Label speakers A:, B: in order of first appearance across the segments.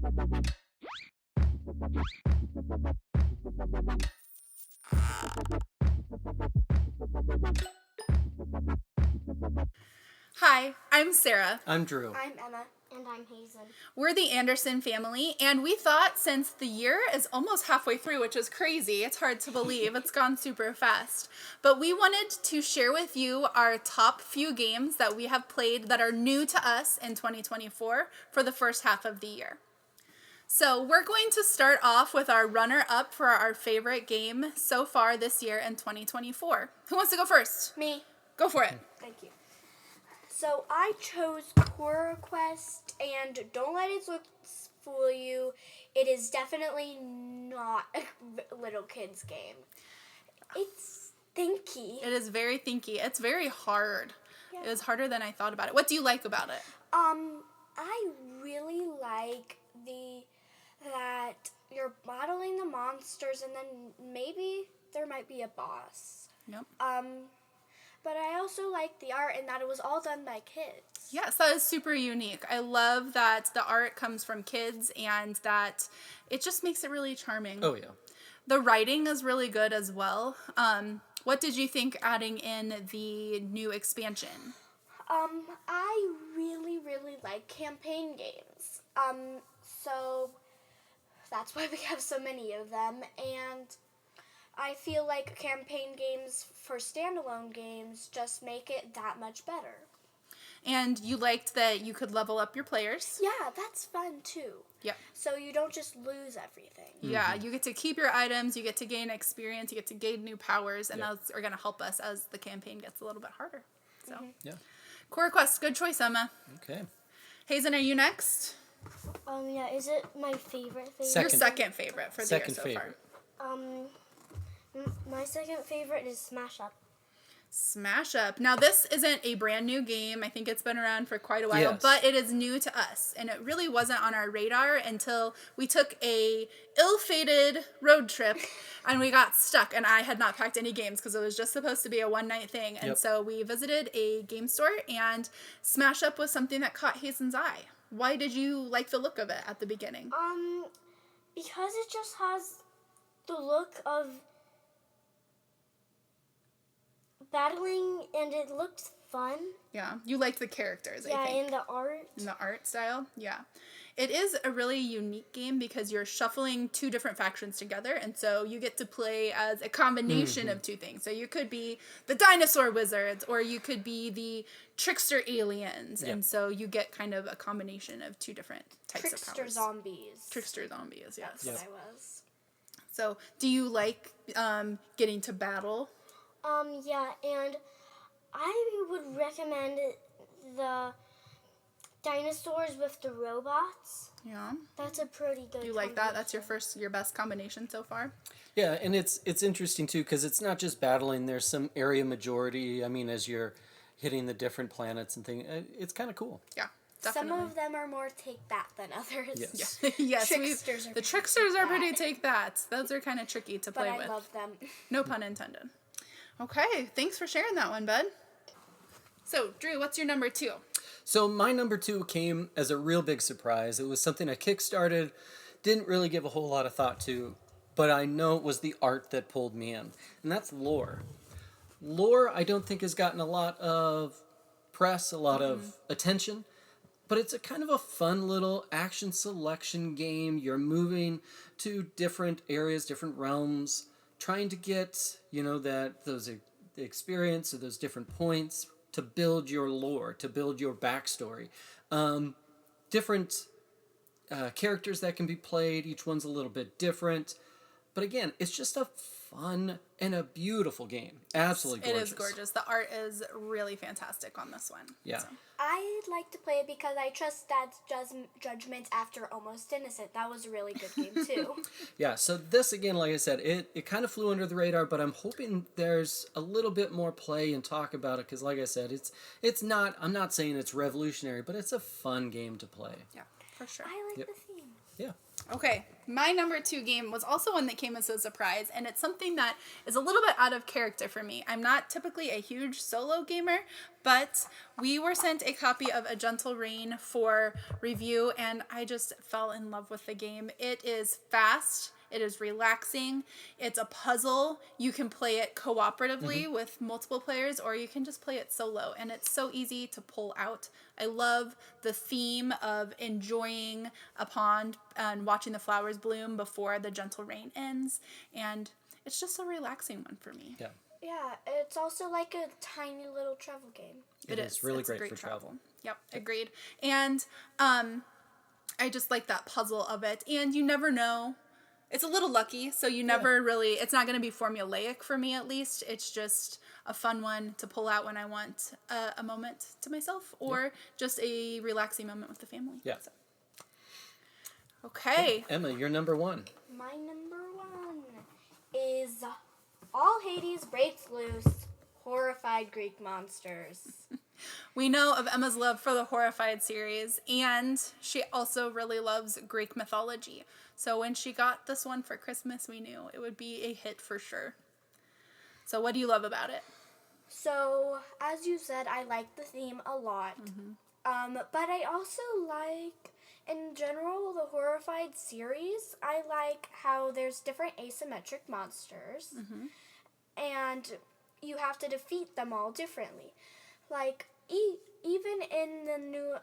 A: Hi, I'm Sara.
B: I'm Drew.
C: I'm Emma. And I'm Hazen.
A: We're the Anderson family, and we thought since the year is almost halfway through, which is crazy, it's hard to believe, it's gone super fast, but we wanted to share with you our top few games that we have played that are new to us in 2024 for the first half of the year. So we're going to start off with our runner-up for our favorite game so far this year in 2024. Who wants to go first?
C: Me.
A: Go for it.
C: Thank you. So I chose Core Quest, and don't let its looks fool you. It is definitely not a little kid's game. It's thinky.
A: It is very thinky. It's very hard.
C: Yeah.
A: It is harder than I thought about it. What do you like about it?
C: I really like that you're battling the monsters, and then maybe there might be a boss.
A: Yep.
C: But I also like the art and that it was all done by kids.
A: Yes, that is super unique. I love that the art comes from kids and that it just makes it really charming.
B: Oh, yeah.
A: The writing is really good as well. What did you think adding in the new expansion?
C: I really, really like campaign games. So that's why we have so many of them. And I feel like campaign games for standalone games just make it that much better.
A: And you liked that you could level up your players?
C: Yeah, that's fun too.
A: Yep.
C: So you don't just lose everything.
A: Yeah, you get to keep your items, you get to gain experience, you get to gain new powers, and those are going to help us as the campaign gets a little bit harder. So,
B: Yeah.
A: Core Quest, good choice, Emma.
B: Okay.
A: Hazen, are you next?
C: Yeah, is it my favorite?
A: Your second favorite for the year
B: Second
A: so
B: favorite.
A: far.
C: My second favorite is Smash Up.
A: Smash Up. Now, this isn't a brand new game. I think it's been around for quite a while,
B: Yes.
A: but it is new to us, and it really wasn't on our radar until we took a ill-fated road trip, and we got stuck, and I had not packed any games because it was just supposed to be a one-night thing, and so we visited a game store, and Smash Up was something that caught Hazen's eye. Why did you like the look of it at the beginning?
C: Because it just has the look of battling, and it looked fun.
A: Yeah, you liked the characters, I think.
C: Yeah, and the art.
A: And the art style, yeah. It is a really unique game because you're shuffling two different factions together, and so you get to play as a combination of two things. So you could be the dinosaur wizards, or you could be the trickster aliens, and so you get kind of a combination of two different types of powers. Trickster zombies, yes.
C: That's what I was.
A: So, do you like getting to battle?
C: Yeah, and I would recommend the dinosaurs with the robots.
A: Yeah.
C: That's a pretty good.
A: Do you like that? That's your best combination so far?
B: Yeah, and it's interesting too because it's not just battling. There's some area majority. I mean, as you're hitting the different planets and things, it's kind of cool.
A: Yeah. Definitely.
C: Some of them are more take that than others.
B: Yes.
A: Yeah. Yes.
C: Tricksters
A: The tricksters are pretty take that. Those are kind of tricky to play with.
C: But I love them.
A: No pun intended. Okay, thanks for sharing that one, bud. So, Drew, what's your number 2?
B: So my number 2 came as a real big surprise. It was something I kickstarted, didn't really give a whole lot of thought to, but I know it was the art that pulled me in, and that's Lore. Lore, I don't think has gotten a lot of press, a lot of attention, but it's a kind of a fun little action selection game. You're moving to different areas, different realms, trying to get, those experience or those different points to build your lore, to build your backstory. Different characters that can be played. Each one's a little bit different. But again, it's just a fun and a beautiful game. Absolutely gorgeous.
A: It is gorgeous. The art is really fantastic on this one.
B: Yeah.
A: So.
C: I like to play it because I trust Dad's judgment after Almost Innocent. That was a really good game, too.
B: Yeah, so this, again, like I said, it kind of flew under the radar, but I'm hoping there's a little bit more play and talk about it, because like I said, it's not, I'm not saying it's revolutionary, but it's a fun game to play.
A: Yeah. For sure.
C: I like
B: Yep.
C: the theme.
B: Yeah.
A: Okay, my number 2 game was also one that came as a surprise, and it's something that is a little bit out of character for me. I'm not typically a huge solo gamer, but we were sent a copy of A Gentle Rain for review, and I just fell in love with the game. It is fast. It is relaxing. It's a puzzle. You can play it cooperatively with multiple players, or you can just play it solo, and it's so easy to pull out. I love the theme of enjoying a pond and watching the flowers bloom before the gentle rain ends, and it's just a relaxing one for me.
B: Yeah.
C: Yeah, it's also like a tiny little travel game.
B: It is really
A: It's
B: great for travel.
A: Yep, agreed. And I just like that puzzle of it, and you never know. It's a little lucky, so you never really, it's not going to be formulaic for me at least. It's just a fun one to pull out when I want a moment to myself or just a relaxing moment with the family.
B: Yeah.
A: So. Okay.
B: Emma, you're number 1.
C: My number 1 is All Hades Breaks Loose, Horrified Greek Monsters.
A: We know of Emma's love for the Horrified series, and she also really loves Greek mythology. So when she got this one for Christmas, we knew it would be a hit for sure. So what do you love about it?
C: So, as you said, I like the theme a lot. But I also like, in general, the Horrified series. I like how there's different asymmetric monsters, and you have to defeat them all differently. Like, even in the new,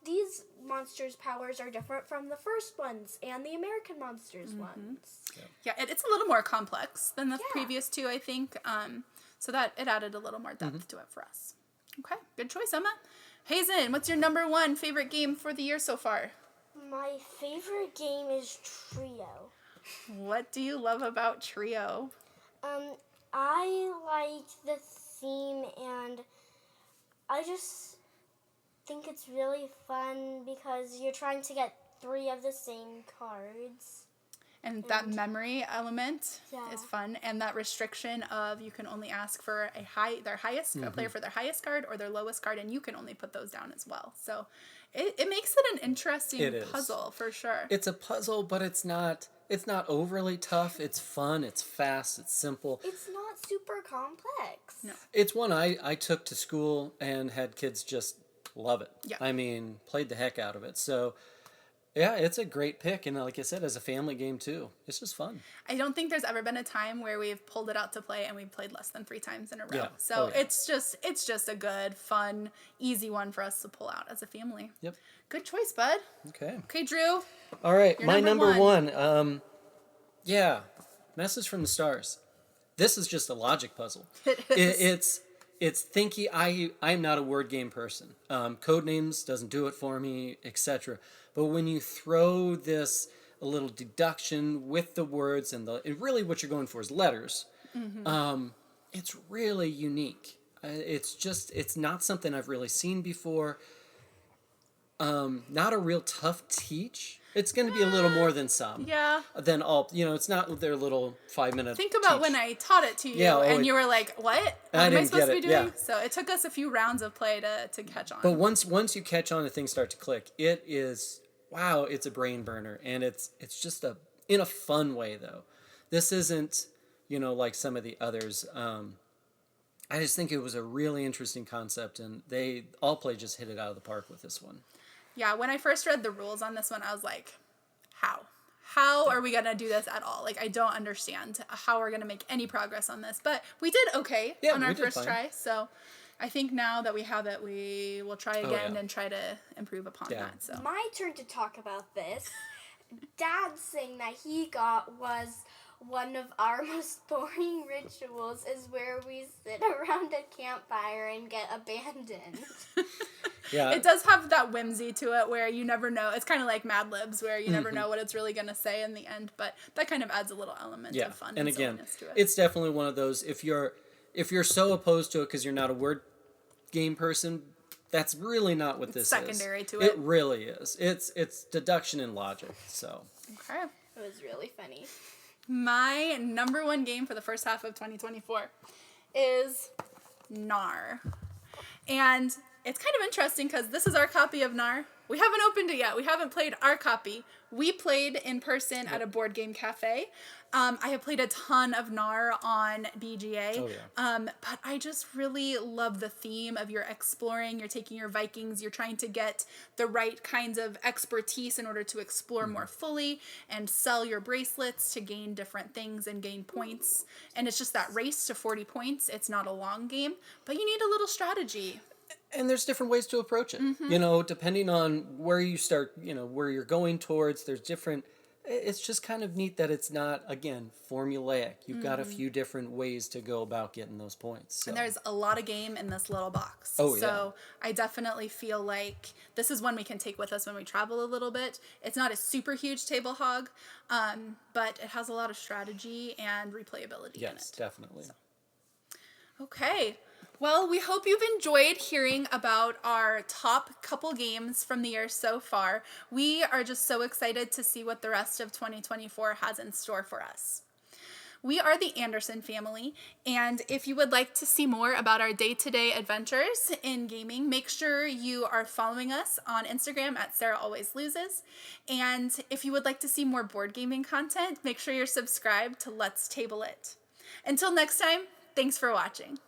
C: these monsters' powers are different from the first ones and the American monsters ones.
A: Yeah, it's a little more complex than the
C: Yeah.
A: previous 2, I think. So that it added a little more depth to it for us. Okay, good choice, Emma. Hazen, what's your number 1 favorite game for the year so far?
C: My favorite game is Trio.
A: What do you love about Trio?
C: I like the theme, and I just think it's really fun because you're trying to get 3 of the same cards.
A: And that memory element
C: Yeah.
A: is fun, and that restriction of you can only ask for their highest a player for their highest card or their lowest card, and you can only put those down as well. So it makes it an interesting
B: It is.
A: puzzle for sure.
B: It's a puzzle, but it's not overly tough. It's fun, it's fast, it's simple.
C: It's not super complex.
A: No.
B: It's one I took to school and had kids just love it.
A: Yeah.
B: I mean, played the heck out of it. So, yeah, it's a great pick. And like I said, as a family game, too. It's just fun.
A: I don't think there's ever been a time where we've pulled it out to play and we've played less than 3 times in a row.
B: Yeah.
A: So
B: Oh, yeah.
A: it's just a good, fun, easy one for us to pull out as a family.
B: Yep.
A: Good choice, bud.
B: Okay.
A: Okay, Drew.
B: All right,
A: Your
B: my
A: number
B: number one. Yeah, Message from the Stars. This is just a logic puzzle.
A: It is.
B: It's thinky. I'm not a word game person. Codenames doesn't do it for me, etc. But when you throw this a little deduction with the words and really what you're going for is letters, it's really unique. It's not something I've really seen before. Not a real tough teach. It's going to be a little more than some.
A: Yeah.
B: Than all, it's not their little 5-minute.
A: Think about
B: teach.
A: when I taught it to you,
B: Yeah,
A: and you were like, "What? What am I
B: didn't
A: supposed to
B: get
A: be
B: it,
A: doing?"
B: yeah.
A: So it took us a few rounds of play to catch on.
B: But once you catch on and things start to click, it is wow. It's a brain burner, and it's just in a fun way though. This isn't like some of the others. I just think it was a really interesting concept, and they all play just hit it out of the park with this one.
A: Yeah, when I first read the rules on this one, I was like, how? How are we going to do this at all? Like, I don't understand how we're going to make any progress on this. But we did okay on our
B: we did
A: first
B: fine.
A: try. So I think now that we have it, we will try again and try to improve upon that. So
C: My turn to talk about this. Dad's thing that he got was one of our most boring rituals is where we sit around a campfire and get abandoned.
B: Yeah,
A: it does have that whimsy to it where you never know. It's kind of like Mad Libs where you never know what it's really going to say in the end. But that kind of adds a little element of fun and
B: again,
A: silliness to it.
B: it's definitely one of those. If you're so opposed to it because you're not a word game person, that's really not what this
A: secondary
B: is.
A: to it.
B: It really is. It's deduction and logic. So
A: Okay.
C: It was really funny.
A: My number 1 game for the first half of 2024 is Nar. And it's kind of interesting because this is our copy of Nar. We haven't opened it yet. We haven't played our copy. We played in person at a board game cafe. I have played a ton of NAR on BGA.
B: Oh, yeah.
A: But I just really love the theme of you're exploring, you're taking your Vikings, you're trying to get the right kinds of expertise in order to explore more fully and sell your bracelets to gain different things and gain points. And it's just that race to 40 points. It's not a long game, but you need a little strategy.
B: And there's different ways to approach it. You know, depending on where you start, you know, where you're going towards, there's different. It's just kind of neat that it's not, again, formulaic. You've got a few different ways to go about getting those points. So.
A: And there's a lot of game in this little box.
B: Oh, yeah.
A: So I definitely feel like this is one we can take with us when we travel a little bit. It's not a super huge table hog, but it has a lot of strategy and replayability in it.
B: Yes, definitely.
A: So. Okay. Well, we hope you've enjoyed hearing about our top couple games from the year so far. We are just so excited to see what the rest of 2024 has in store for us. We are the Anderson family, and if you would like to see more about our day-to-day adventures in gaming, make sure you are following us on Instagram at Sara Always Loses. And if you would like to see more board gaming content, make sure you're subscribed to Let's Table It. Until next time, thanks for watching.